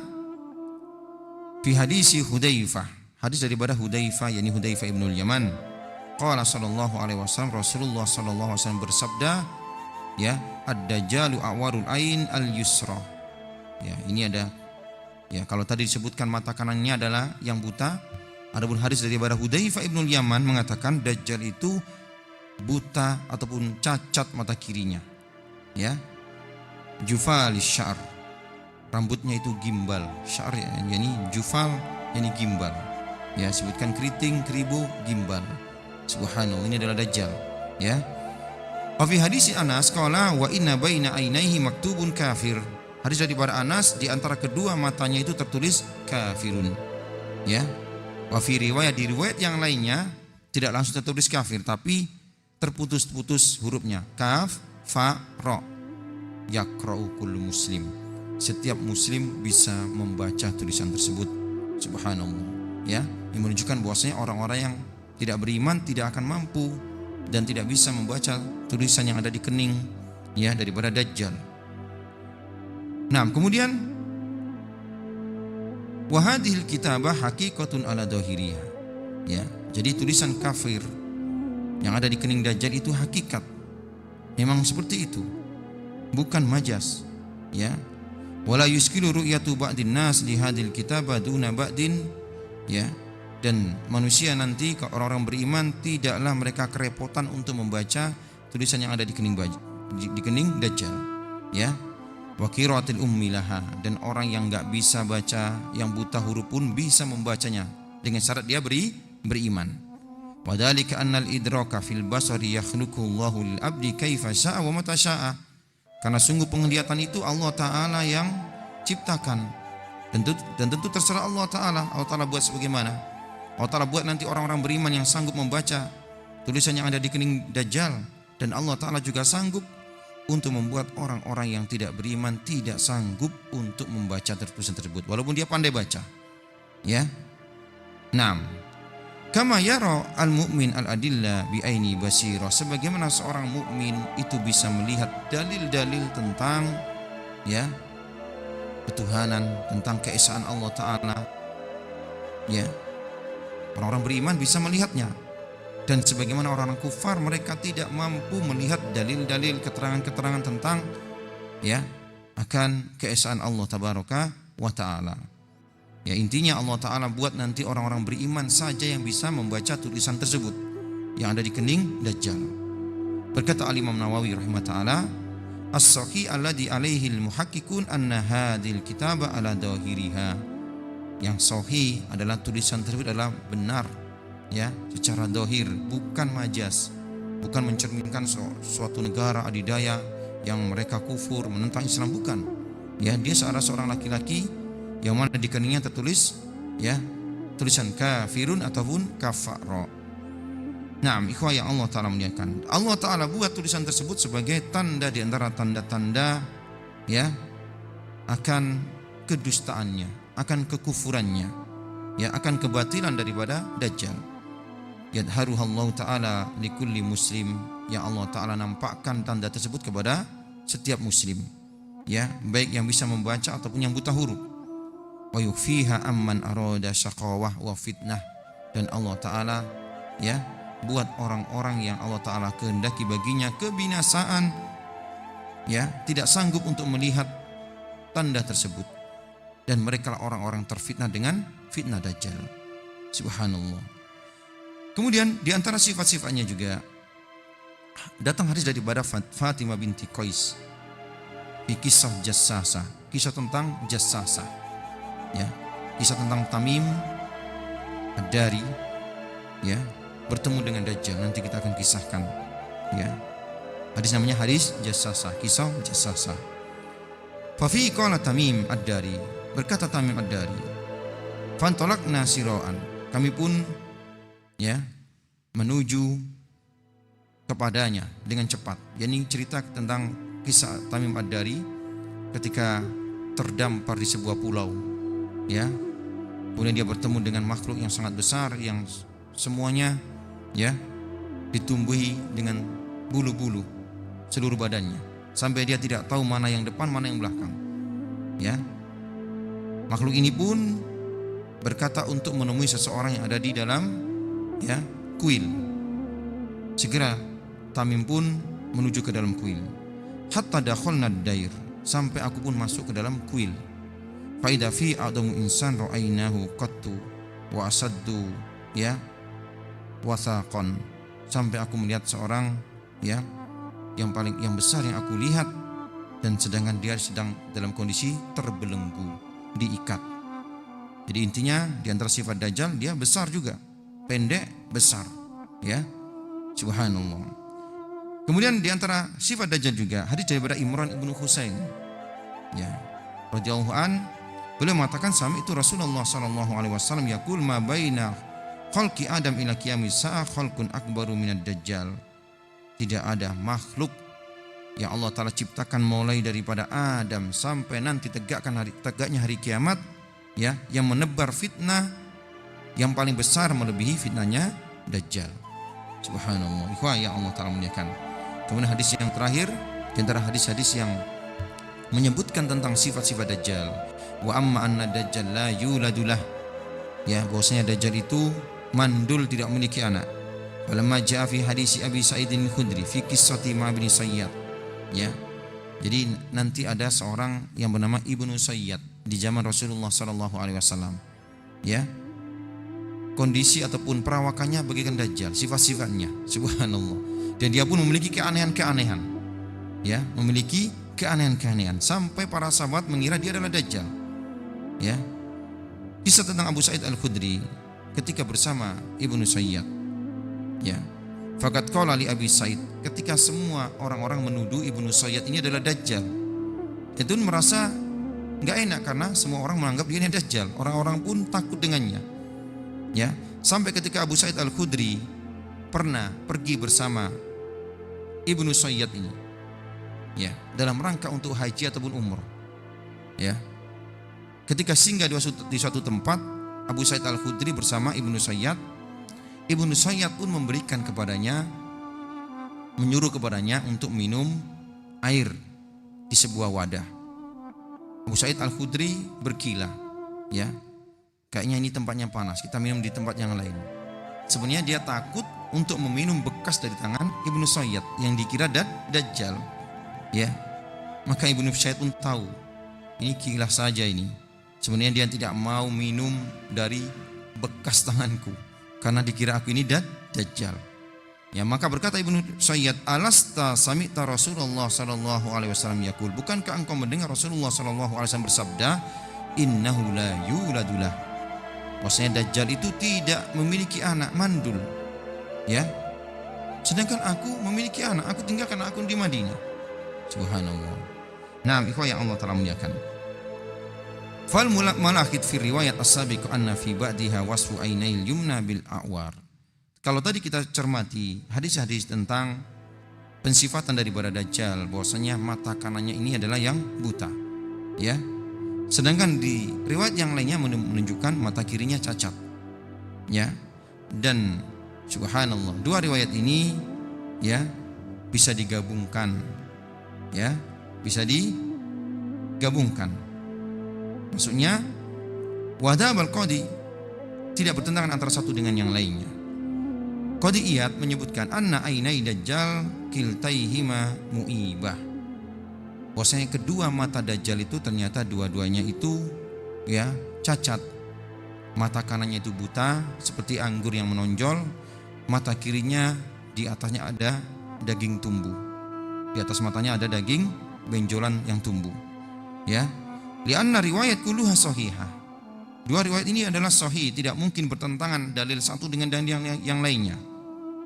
fi hadisi Hudzaifah, hadis daripada Hudzaifah yakni Hudzaifah ibnul Yaman. Qala sallallahu alaihi wasallam, Rasulullah sallallahu alaihi wasallam bersabda, ya, ad-dajjalu awarul ain al-yusra. Ya, ini ada, ya, kalau tadi disebutkan mata kanannya adalah yang buta, adapun hadis daripada Hudzaifah ibnul Yaman mengatakan dajjal itu buta ataupun cacat mata kirinya, ya. Jufalis syar, rambutnya itu gimbal, syar yakni jufal yakni gimbal, ya, sebutkan keriting, keribu, gimbal. Subhanallah, ini adalah dajjal, ya. Wa fi hadis Anas qala wa inna baina ainaihi maktubun kafir. Hadis daripada Anas, di antara kedua matanya itu tertulis kafirun, ya. Wa fi riwayat, di riwayat yang lainnya tidak langsung tertulis kafir tapi terputus-putus hurufnya, kaf, fa, ro. Yaqra'u kullu muslim. Setiap muslim bisa membaca tulisan tersebut. Subhanallah, ya. Ini menunjukkan bahwasanya orang-orang yang tidak beriman tidak akan mampu dan tidak bisa membaca tulisan yang ada di kening, ya, daripada dajjal. Nah, kemudian wa hadhil kitabah haqiqatun ala dhahiriha, ya. Jadi tulisan kafir yang ada di kening dajjal itu hakikat, memang seperti itu, bukan majas, ya. Wala yuskilu ru'yatu ba'din nas li hadhil kitabah duna ba'din, ya. Dan manusia nanti, orang-orang beriman, tidaklah mereka kerepotan untuk membaca tulisan yang ada di kening dajjal, ya. Wa qiraatil ummi laha, dan orang yang enggak bisa baca, yang buta huruf pun bisa membacanya dengan syarat dia beriman. Wa dzalika annal idraka fil basari yakhluqu Allahu lil abdi kaifa syaa wa mata syaa. Karena sungguh penglihatan itu Allah Ta'ala yang ciptakan, dan tentu terserah Allah Ta'ala. Allah Ta'ala buat sebagaimana Allah Ta'ala buat nanti orang-orang beriman yang sanggup membaca tulisan yang ada di kening dajjal, dan Allah Ta'ala juga sanggup untuk membuat orang-orang yang tidak beriman tidak sanggup untuk membaca tulisan tersebut walaupun dia pandai baca, ya. Naam. Kama yara al-mu'min al-adilla bi aini basira, sebagaimana seorang mukmin itu bisa melihat dalil-dalil tentang, ya, ketuhanan, tentang keesaan Allah Ta'ala, ya. Orang-orang beriman bisa melihatnya, dan sebagaimana orang-orang kufar mereka tidak mampu melihat dalil-dalil, keterangan-keterangan tentang, ya, akan keesaan Allah Tabaraka wa Ta'ala. Ya, intinya Allah Ta'ala buat nanti orang-orang beriman saja yang bisa membaca tulisan tersebut yang ada di kening dajjal. Berkata Al-Imam Nawawi rahimahullah, as-sahih alladhi alaihi al-muhaqqiqun anna hadhil kitaba ala dhahiriha. Yang sahih adalah tulisan tersebut adalah benar, ya, secara dohir, bukan majas, bukan mencerminkan suatu negara adidaya yang mereka kufur menentang Islam, bukan, ya. Dia seorang laki-laki yang mana di keningnya tertulis, ya, tulisan kafirun ataupun kafaro. Nah, ikhwah yang Allah Ta'ala muliakan, Allah Ta'ala buat tulisan tersebut sebagai tanda di antara tanda-tanda, ya, akan kedustaannya, akan kekufurannya, ya, akan kebatilan daripada dajjal. Yadharuhallahu ta'ala likulli muslim, yang Allah Ta'ala nampakkan tanda tersebut kepada setiap muslim, ya, baik yang bisa membaca ataupun yang buta huruf. Wa yukfiha amman arada syaqawah wa fitnah, dan Allah Ta'ala, ya, buat orang-orang yang Allah Ta'ala kehendaki baginya kebinasaan, ya, tidak sanggup untuk melihat tanda tersebut, dan mereka orang-orang terfitnah dengan fitnah dajjal. Subhanallah. Kemudian di antara sifat-sifatnya juga datang hadis daripada Fatimah binti Qais di kisah Jassasah, kisah tentang Jassasah, ya, kisah tentang Tamim Ad-Dari, ya, bertemu dengan dajjal. Nanti kita akan kisahkan, ya. Hadis namanya hadis Jassasah, kisah Jassasah. Fa fi qala Tamim Ad-Dari, berkata Tamim Ad-Dari, fantolakna siraan, kami pun ya menuju kepadanya dengan cepat. Yani cerita tentang kisah Tamim Ad-Dari ketika terdampar di sebuah pulau, ya. Kemudian dia bertemu dengan makhluk yang sangat besar yang semuanya ya ditumbuhi dengan bulu-bulu seluruh badannya, sampai dia tidak tahu mana yang depan mana yang belakang. Ya. Makhluk ini pun berkata untuk menemui seseorang yang ada di dalam ya kuil. Segera Tamim pun menuju ke dalam kuil. Hatta dakhalna ad-dair, sampai aku pun masuk ke dalam kuil. Fa idza fi adamu insan ra'ainahu qattu wa asaddu ya wathaqan, sampai aku melihat seorang ya yang besar yang aku lihat, dan sedangkan dia sedang dalam kondisi terbelenggu, diikat. Jadi intinya di antara sifat Dajjal dia besar juga, pendek besar, ya. Subhanallah. Kemudian di antara sifat Dajjal juga hadis daripada Imran ibnu Husain, ya, radhiyallahu an, beliau mengatakan sama itu Rasulullah sallallahu alaihi wasallam yaqul ma baina khalqi Adam ila qiyamis sa'a khalqun akbaru minad Dajjal. Tidak ada makhluk yang Allah Ta'ala ciptakan mulai daripada Adam sampai nanti tegaknya hari kiamat, ya, yang menebar fitnah yang paling besar melebihi fitnahnya Dajjal. Subhanallah. Ikhwah ya Allah Ta'ala muliakan. Kemudian hadis yang terakhir di antara hadis-hadis yang menyebutkan tentang sifat-sifat Dajjal, wa amma anna Dajjal la yuladulah, ya, bahwasanya Dajjal itu mandul, tidak memiliki anak. Falamma jaa fi hadis Abi Sa'id al-Khudri fi qissati ma bin Sayyad, ya. Jadi nanti ada seorang yang bernama Ibnu Sayyad di zaman Rasulullah sallallahu alaihi wasallam, ya. Kondisi ataupun perawakannya bagaikan Dajjal, sifat-sifatnya, subhanallah. Dan dia pun memiliki keanehan-keanehan, ya, memiliki keanehan-keanehan sampai para sahabat mengira dia adalah Dajjal, ya. Kisah tentang Abu Sa'id al-Khudri ketika bersama Ibnu Sayyad, ya. Faqad qala li Abi Sa'id, ketika semua orang-orang menuduh Ibnu Sayyad ini adalah Dajjal, itu merasa enggak enak karena semua orang menganggap dia ini Dajjal. Orang-orang pun takut dengannya, ya. Sampai ketika Abu Sa'id al-Khudri pernah pergi bersama Ibnu Sayyad ini, ya, dalam rangka untuk haji ataupun umrah, ya. Ketika singgah di suatu tempat, Abu Sa'id al-Khudri bersama Ibnu Sayyad, Ibnu Sayyad pun memberikan kepadanya, menyuruh kepadanya untuk minum air di sebuah wadah. Abu Sa'id al-Khudri berkilah, ya, kayaknya ini tempatnya panas, kita minum di tempat yang lain. Sebenarnya dia takut untuk meminum bekas dari tangan Ibnu Sayyad yang dikira Dajjal, ya. Maka Ibnu Sayyad pun tahu ini kilah saja ini. Sebenarnya dia tidak mau minum dari bekas tanganku karena dikira aku ini Dajjal. Ya, maka berkata Ibnu Sayyad, alasta sami'ta Rasulullah sallallahu alaihi wasallam yaqul, bukankah engkau mendengar Rasulullah sallallahu alaihi wasallam bersabda, innahu la yuladulah, bahwasanya Dajjal itu tidak memiliki anak, mandul, ya. Sedangkan aku memiliki anak, aku tinggalkan aku di Madinah. Subhanallah. Nah, ikhwah yang Allah telah muliakan. Fal malakit fi riwayat as-sabiq anna fi ba'diha wasfu ainail yumna bil a'war. Kalau tadi kita cermati hadis-hadis tentang pensifatan daripada Dajjal, bahwasanya mata kanannya ini adalah yang buta, ya. Sedangkan di riwayat yang lainnya menunjukkan mata kirinya cacat, ya. Dan subhanallah, dua riwayat ini, ya, bisa digabungkan, ya, bisa digabungkan. Maksudnya wadab al-qadi tidak bertentangan antara satu dengan yang lainnya. Qadiyat menyebutkan anna ainai Dajjal kiltaihima mu'ibah, bahwasanya kedua mata Dajjal itu ternyata dua-duanya itu, ya, cacat. Mata kanannya itu buta seperti anggur yang menonjol, mata kirinya di atasnya ada daging tumbuh. Di atas matanya ada daging benjolan yang tumbuh, ya. Lianna riwayat kulluha sahihah. Dua riwayat ini adalah sahih, tidak mungkin bertentangan dalil satu dengan dalil yang lainnya.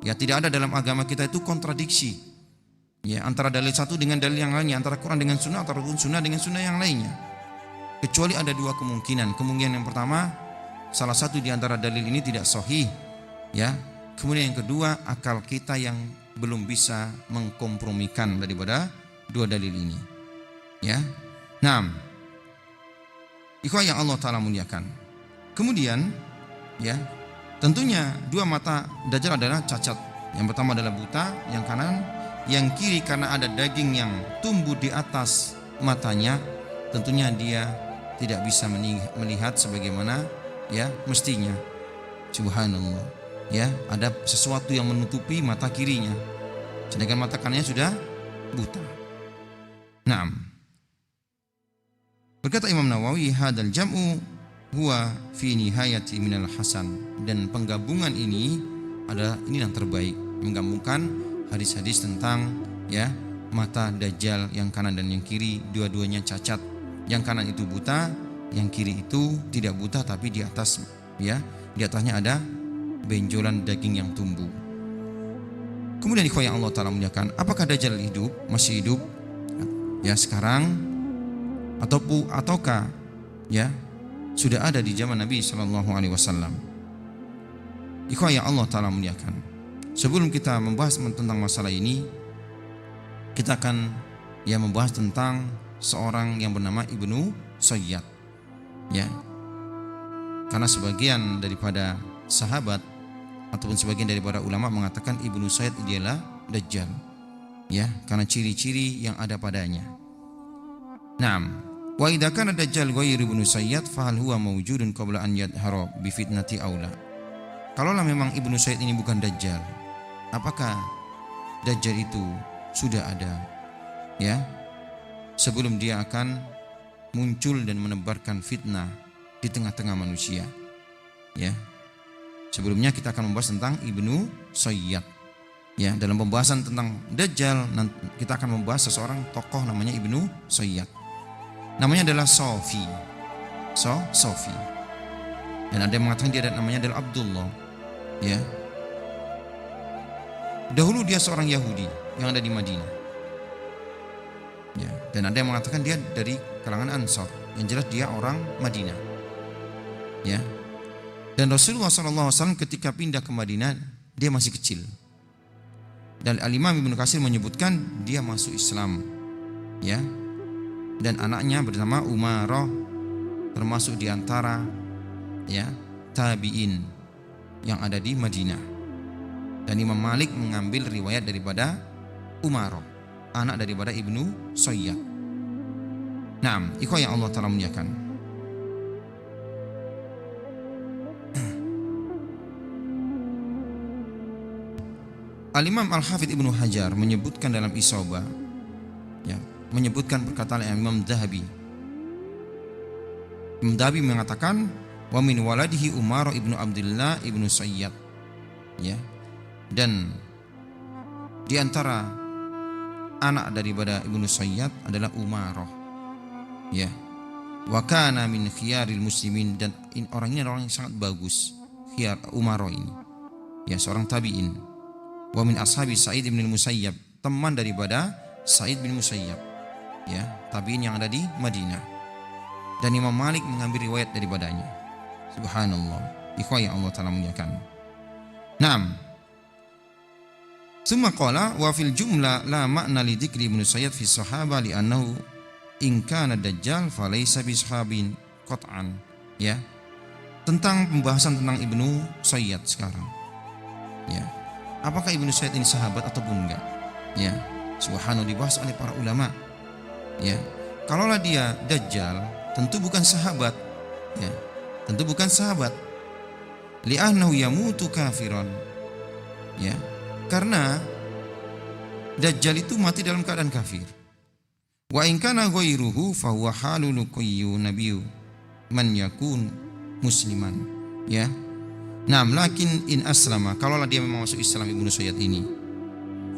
Ya, tidak ada dalam agama kita itu kontradiksi, ya, antara dalil satu dengan dalil yang lainnya, antara Quran dengan sunnah, antara sunnah dengan sunnah yang lainnya. kecuali ada dua kemungkinan. Kemungkinan yang pertama, salah satu di antara dalil ini tidak sahih, ya. Kemudian yang kedua, akal kita yang belum bisa mengkompromikan daripada dua dalil ini, ya. Nah, ikhwah yang Allah Ta'ala muliakan. Kemudian, ya, tentunya dua mata Dajjal adalah cacat. Yang pertama adalah buta, yang kanan, yang kiri karena ada daging yang tumbuh di atas matanya, tentunya dia tidak bisa melihat sebagaimana ya mestinya. Subhanallah, ya, ada sesuatu yang menutupi mata kirinya, sedangkan mata kanannya sudah buta. Naam. Berkata Imam Nawawi, hadal jam'u huwa fi nihayati minal hasan, dan penggabungan ini adalah ini yang terbaik, menggabungkan hadis-hadis tentang ya mata Dajjal yang kanan dan yang kiri, dua-duanya cacat. Yang kanan itu buta, yang kiri itu tidak buta tapi di atas ya, di atasnya ada benjolan daging yang tumbuh. Kemudian ikhwah yang Allah Ta'ala muliakan, apakah Dajjal hidup, masih hidup ya sekarang, ataukah ya sudah ada di zaman Nabi Sallallahu Alaihi Wasallam? Ikhwah yang Allah Ta'ala muliakan, sebelum kita membahas tentang masalah ini, kita akan ya membahas tentang seorang yang bernama Ibnu Sayyad, ya. Karena sebagian daripada sahabat ataupun sebagian daripada ulama mengatakan Ibnu Sayyad ialah Dajjal, ya, karena ciri-ciri yang ada padanya. Naam, wa idza kana Dajjal ghairu Ibnu Sayyad fa hal huwa mawjudun qabla an yadhhara bi fitnati aula. Kalaulah memang Ibnu Sayyad ini bukan Dajjal, apakah Dajjal itu sudah ada ya sebelum dia akan muncul dan menebarkan fitnah di tengah-tengah manusia, ya. Sebelumnya kita akan membahas tentang Ibnu Sayyad, ya. Dalam pembahasan tentang Dajjal kita akan membahas seseorang tokoh namanya Ibnu Sayyad. Namanya adalah Sofi, Sofi. Dan ada yang mengatakan dia namanya adalah Abdullah, ya. Dahulu dia seorang Yahudi yang ada di Madinah, ya. Dan ada yang mengatakan dia dari kalangan Ansar. Yang jelas dia orang Madinah, ya. Dan Rasulullah SAW ketika pindah ke Madinah dia masih kecil. Dan Al-Imam Ibnu Katsir menyebutkan dia masuk Islam, ya. Dan anaknya bernama Umarah, termasuk diantara ya tabi'in yang ada di Madinah. Dan Imam Malik mengambil riwayat daripada Umarah, anak daripada Ibnu Sayyad. Naam, ikhwah yang Allah Ta'ala muliakan. Al-Imam Al-Hafidh Ibnu Hajar menyebutkan dalam Isabah, ya, menyebutkan perkataan Imam Dhahabi. Imam Dhahabi mengatakan wa min waladihi Umar ibnu Abdullah ibnu Sayyad, ya. Dan di antara anak daripada Ibnu Sayyad adalah Umarah, ya. Wa kana min khiyaril muslimin, dan orang ini orang yang sangat bagus, khiyar Umarah ini, ya, seorang tabi'in. Wa min ashabi Sa'id bin Musayyab, teman daripada Sa'id bin Musayyab, ya, tabi'in yang ada di Madinah. Dan Imam Malik mengambil riwayat daripadanya. Subhanallah, ikhwah yang Allah Ta'ala muliakan. Naam. Summa qala wa fil jumlah la ma'na li dzikri Ibnu Sayyad fi sahaba li annahu in kana dajjal fa laysa bi sahabin qat'an, ya. Tentang pembahasan tentang Ibnu Sayyad sekarang, ya. Apakah Ibnu Sayyad ini sahabat ataupun enggak? Ya, subhanallah, dibahas oleh para ulama. Ya, kalaulah dia Dajjal, tentu bukan sahabat. Ya, tentu bukan sahabat. Li'annahu yamutu kafiran. Ya, karena Dajjal itu mati dalam keadaan kafir. Wa in kana ghairuhu fa huwa halul qayyu nabiyyu man yakun musliman. Ya. Naam, lakin in aslama, kalaulah dia memang masuk Islam Ibnu Sayyad ini,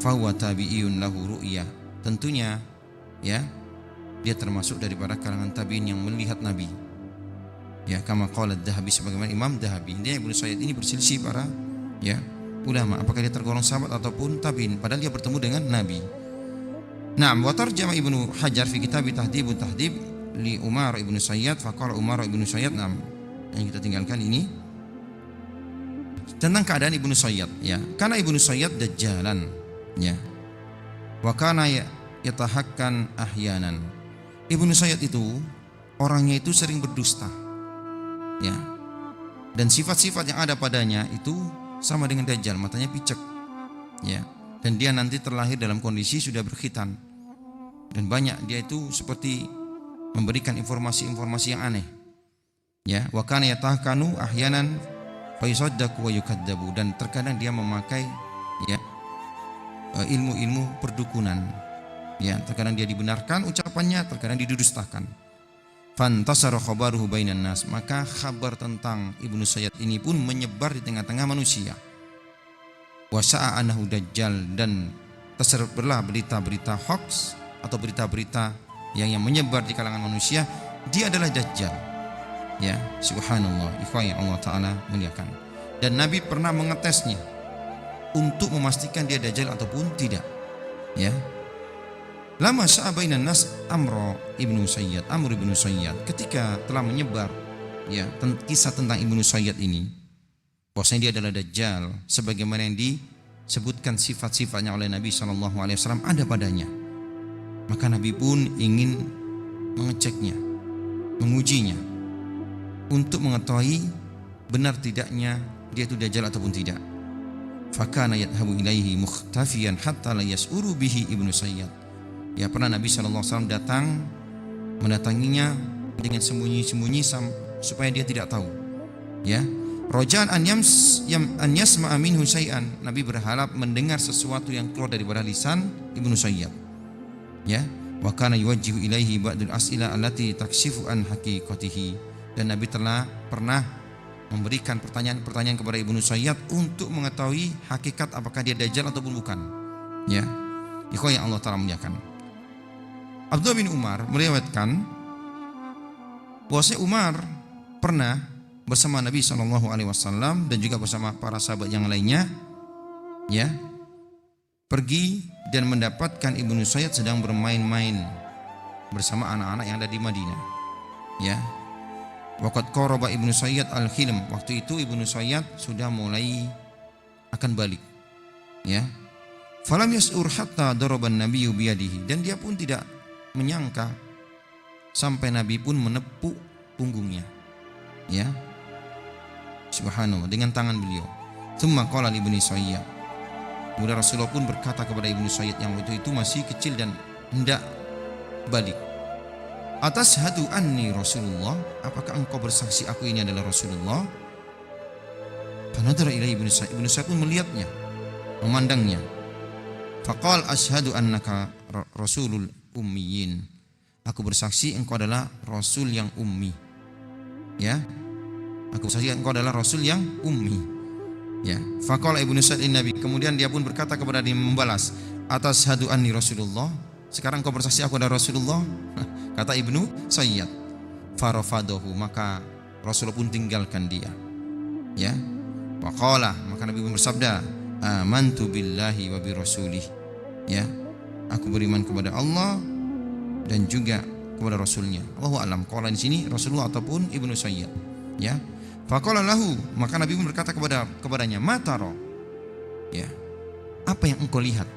fahuwa tabi'iyun lahu ru'yah, tentunya ya dia termasuk daripada kalangan tabi'in yang melihat Nabi, ya, kama qala Dhahabi, sebagaimana Imam Dhahabi. Dia Ibnu Sayyad ini berselisih para ya ulama apakah dia tergolong sahabat ataupun tabi'in, padahal dia bertemu dengan Nabi. Naam, wa tarjama Ibnu Hajar fi kitab Tahdhibut Tahdhib li Umar ibnu Sayyad faqala Umar ibnu Sayyad, nah yang kita tinggalkan ini tentang keadaan Ibnu Sayyad, ya. Karena Ibnu Sayyad dajjalan, ya. Wa kana yatahakkan ahyanan. Ibnu Sayyad itu orangnya itu sering berdusta, ya. Dan sifat-sifat yang ada padanya itu sama dengan dajjal, matanya picek, ya. Dan dia nanti terlahir dalam kondisi sudah berkhitan. Dan banyak dia itu seperti memberikan informasi-informasi yang aneh, ya. Wa kana yatahkanu ahyanan fa yusaddaqu wa yukadzabu, dan terkadang dia memakai, ya, ilmu-ilmu perdukunan, ya. Terkadang dia dibenarkan ucapannya, terkadang didustakan. Fantasara khabaruhu bainan nas, maka kabar tentang Ibnu Sayyad ini pun menyebar di tengah-tengah manusia. Wa sa'a annahu dajjal, dan tersebarlah berita-berita hoax atau berita-berita yang menyebar di kalangan manusia, dia adalah dajjal, ya. Subhanallah, ikhwan yang Allah Ta'ala muliakan. Dan Nabi pernah mengetesnya untuk memastikan dia dajjal ataupun tidak, ya. Lama sa'abainan nas Amr ibnu Sayyad, ketika telah menyebar, ya, kisah tentang Ibnu Sayyad ini, bahwasanya dia adalah dajjal sebagaimana yang disebutkan sifat-sifatnya oleh Nabi SAW ada padanya, maka Nabi pun ingin mengeceknya, mengujinya untuk mengetahui benar tidaknya dia itu dajjal ataupun tidak. Fakana yadhabu ilaihi mukhtafiyan hatta la yas'uru bihi Ibnu Sayyad. Ya, pernah Nabi SAW datang mendatanginya dengan sembunyi-sembunyi supaya dia tidak tahu, ya. Rojaan an yasma'a minhu syai'an, Nabi berharap mendengar sesuatu yang keluar daripada lisan Ibnu Sayyad, ya. Wa kana yuwajjihu ilaihi ba'dul as'ila allati takshifu an haqiqatihi, dan Nabi telah pernah memberikan pertanyaan-pertanyaan kepada Ibnu Sayyad untuk mengetahui hakikat apakah dia dajjal ataupun bukan, ya. Ikhwan yang Allah Ta'ala muliakan. Abdullah bin Umar meriwayatkan bahwa Umar pernah bersama Nabi SAW dan juga bersama para sahabat yang lainnya, ya, pergi dan mendapatkan Ibnu Sayyad sedang bermain-main bersama anak-anak yang ada di Madinah, ya. Waqad qaraba Ibnu Sayyad al-hilm, waktu itu Ibnu Sayyad sudah mulai akan balik, ya. Falam yas'ur hatta daraban nabiyyu biyadihi, dan dia pun tidak menyangka sampai Nabi pun menepuk punggungnya, ya. Subhanallah, dengan tangan beliau. Tsumma qala li Ibnu Sayyad, kemudian Rasulullah pun berkata kepada Ibnu Sayyad yang waktu itu masih kecil dan hendak balik, atashhadu anni Rasulullah, apakah engkau bersaksi aku ini adalah Rasulullah? Fanadara ilaihi Ibnu Sayyad, Ibnu Sayyad pun melihatnya, memandangnya. Faqal ashhadu annaka rasulul ummiyin, aku bersaksi engkau adalah rasul yang ummi, ya. Aku bersaksi engkau adalah rasul yang ummi, ya. Faqala Ibnu Sayyad Nabi, kemudian dia pun berkata kepada dia, membalas, atashhadu anni Rasulullah, sekarang engkau bersaksi aku adalah Rasulullah? Kata Ibnu Sayyad. Farafadahu, maka Rasulullah pun tinggalkan dia, ya. Faqala, maka Nabi pun bersabda, amantu billahi wa bi rasulih, ya, aku beriman kepada Allah dan juga kepada Rasulnya. Allahu a'lam, qala di sini Rasulullah ataupun Ibnu Sayyad, ya. Faqala lahu, maka Nabi pun berkata kepadanya, mataro, ya, apa yang engkau lihat?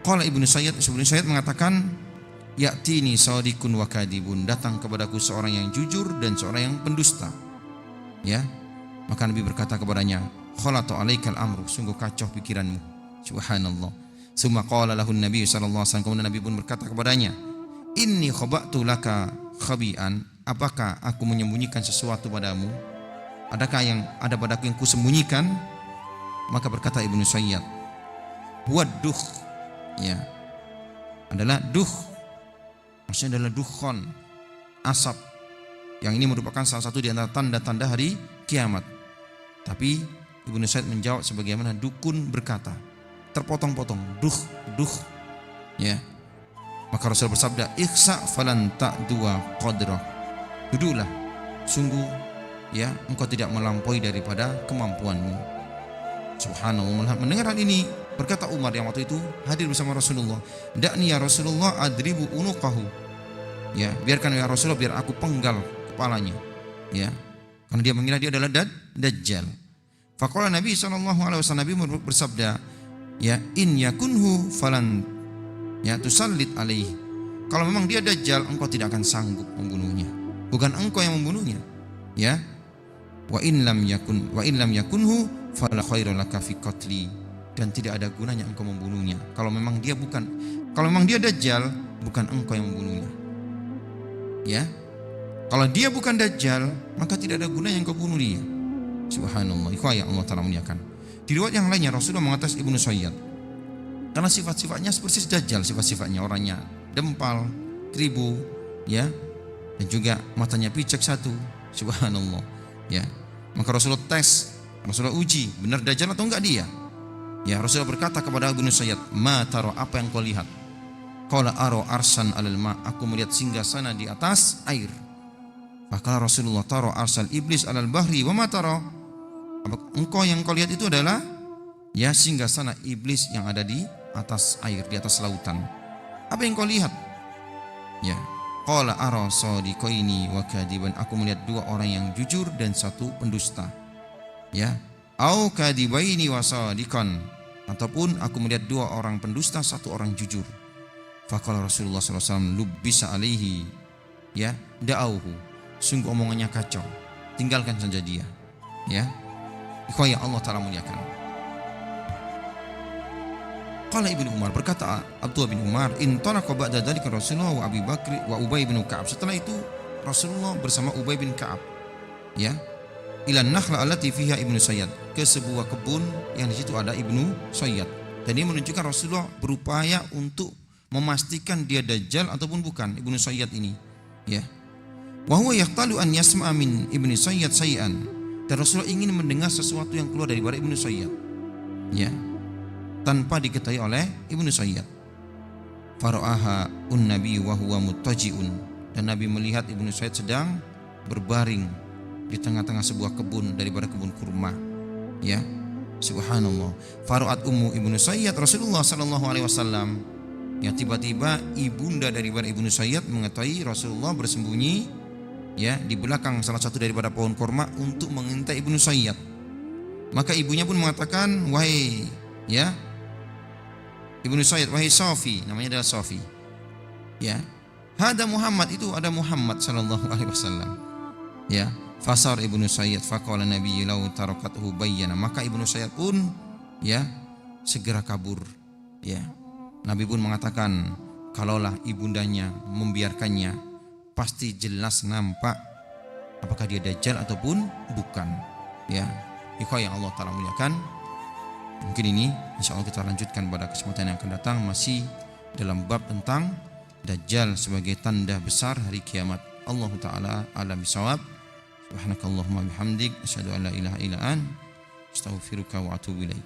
Qala Ibnu Sayyad mengatakan, ya'tini sadiqun wa kadibun, datang kepadaku seorang yang jujur dan seorang yang pendusta, ya. Maka Nabi berkata kepadanya, khalatu alaikal amru, sungguh kacau pikiranmu. Subhanallah. Summa qala lahu Nabi sallallahu alaihi wasallam, kemudian Nabi pun berkata kepadanya, inni khaba'tu laka khabi'an, apakah aku menyembunyikan sesuatu padamu? Adakah yang ada padaku yang kusembunyikan? Maka berkata Ibnu Sayyad, waduh, ya, adalah duh, maksudnya adalah dukhon, asap, yang ini merupakan salah satu di antara tanda-tanda hari kiamat. Tapi Ibnu Sayyad menjawab sebagaimana dukun berkata, terpotong-potong, duh, ya. Maka Rasul bersabda, ikhsa falan ta'dua qadra, duduklah, sungguh, ya, engkau tidak melampaui daripada kemampuanmu. Subhanallah. Mendengar hal ini, berkata Umar yang waktu itu hadir bersama Rasulullah, dakni ya Rasulullah adribu unuqahu, Ya, biarkan ya Rasulullah, biar aku penggal kepalanya. Ya, karena dia mengira dia adalah Dajjal. Faqala Nabi SAW, Nabi bersabda, ya, in yakunhu falan ya tusallit alaihi. Kalau memang dia Dajjal, engkau tidak akan sanggup membunuhnya. Bukan engkau yang membunuhnya. Ya. Wa in lam yakunhu fala khairu laka fi qatli. Dan tidak ada gunanya engkau membunuhnya. Kalau memang dia Dajjal, bukan engkau yang membunuhnya. Ya. Kalau dia bukan Dajjal, maka tidak ada gunanya engkau bunuh dia. Subhanallah. Ikhwah yang Allah Ta'ala muliakan. Di riwayat yang lainnya Rasulullah mengatas Ibnu Sayyad. Karena sifat-sifatnya persis Dajjal, sifat-sifatnya, orangnya dempal, kribo, ya. Dan juga matanya picek satu. Subhanallah. Ya. Maka Rasulullah tes, Rasulullah uji, benar Dajjal atau enggak dia? Ya, Rasulullah berkata kepada Ibnu Sayyad, "Ma taro, apa yang kau lihat?" Qala aro arsan alal ma, aku melihat singgasana di atas air. Maka Rasulullah, taro arsal iblis alal bahri wa ma taro? Engkau yang kau lihat itu adalah ya singgasana iblis yang ada di atas air, di atas lautan. Apa yang kau lihat? Ya, qala ara sadiqaini wa kadiban, aku melihat dua orang yang jujur dan satu pendusta. Ya, au kadibaini wa sadiqan, ataupun aku melihat dua orang pendusta, satu orang jujur. Faqala Rasulullah SAW, lubbisa alaihi, ya, da'auhu, sungguh omongannya kacau, tinggalkan saja dia. Ya, ikhwah yang Allah Ta'ala muliakan. Qala Ibnu Umar, berkata Abdullah bin Umar, intalaqa ba'da dzalika Rasulullah wa Abi Bakr wa Ubay bin Ka'ab. Setelah itu Rasulullah bersama Ubay bin Ka'ab, ya, ila nakhla allati fiha Ibnu Sayyad, ke sebuah kebun yang di situ ada Ibnu Sayyad. Dan ini menunjukkan Rasulullah berupaya untuk memastikan dia Dajjal ataupun bukan, Ibnu Sayyad ini, ya. Wa huwa yaqtalu an yasma'a min Ibnu Sayyad say'an. Dan Rasulullah ingin mendengar sesuatu yang keluar dari Ibnu Sayyad, ya, tanpa diketahui oleh Ibnu Sayyad. Fara'aha un-nabi wa huwa muttaji'un, dan Nabi melihat Ibnu Sayyad sedang berbaring di tengah-tengah sebuah kebun daripada kebun kurma. Ya, subhanallah. Fara'at ummu Ibnu Sayyad Rasulullah sallallahu alaihi wasallam. Ya, tiba-tiba ibunda daripada Ibnu Sayyad mengetahui Rasulullah bersembunyi, ya, di belakang salah satu daripada pohon kurma untuk mengintai Ibnu Sayyad. Maka ibunya pun mengatakan, wahai, ya, Ibnu Sayyad, wahai Safi, namanya adalah Safi, ya, hada Muhammad, itu ada Muhammad sallallahu alaihi wasallam. Ya, fasar Ibnu Sayyad faqala Nabi law tarakathu bayyana, maka Ibnu Sayyad pun, ya, segera kabur. Ya, Nabi pun mengatakan, kalaulah ibundanya membiarkannya, pasti jelas nampak apakah dia Dajjal ataupun bukan. Ya, ikhwah yang Allah Ta'ala muliakan. Mungkin ini insya Allah kita lanjutkan pada kesempatan yang akan datang, masih dalam bab tentang Dajjal sebagai tanda besar hari kiamat. Allah Ta'ala alam bisawab. Subhanakallahumma bihamdik, asyhadu an la ilaha illa anta, astaghfiruka wa atubu ilaik.